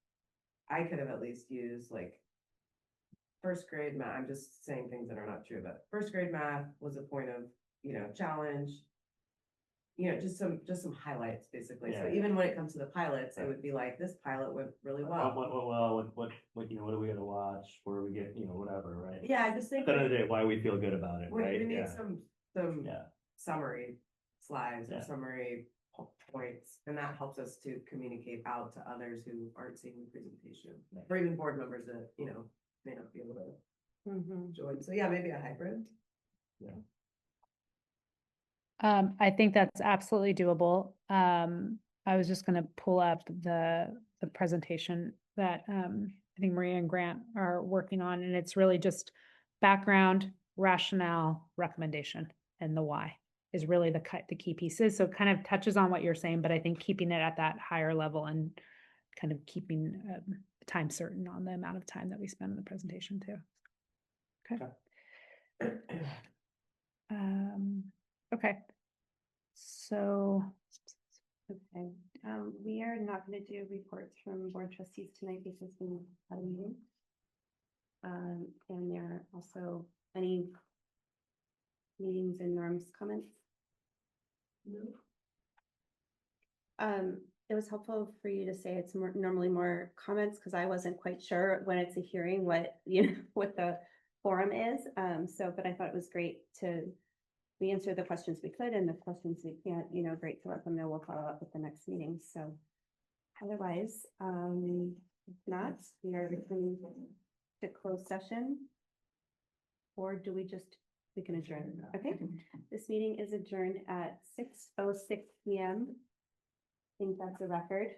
I could have at least used like first grade math, I'm just saying things that are not true, but first grade math was a point of, challenge. Just some highlights, basically. So Yeah. even when it comes to the pilots, it would be like, this pilot went really well. What do we gotta watch? Where we get, whatever, right? Yeah, I just At think the end of the day, why we feel good about it, we right? need Yeah. some Yeah. summary slides or Yeah. summary points, and that helps us to communicate out to others who aren't seeing the presentation, Yeah. or even board members that, may not be able to Mhm. join. So yeah, maybe a hybrid. I think that's absolutely doable. I was just gonna pull up the presentation that, I think Maria and Grant are working on, and it's really just background, rationale, recommendation, and the why is really the key pieces. So it kind of touches on what you're saying, but I think keeping it at that higher level and kind of keeping, time certain on the amount of time that we spend on the presentation too. Okay. Okay. So, Okay, we are not gonna do reports from board trustees tonight because we had a meeting. And there are also any meetings and norms comments? No. It was helpful for you to say it's normally more comments, because I wasn't quite sure when it's a hearing, what, what the forum is. But I thought it was great we answered the questions we could, and the questions we can't, great to let them know. We'll follow up with the next meeting. So otherwise, if not, we are returning to closed session. Or do we can adjourn? Okay, this meeting is adjourned at 6:06 p.m. I think that's a record.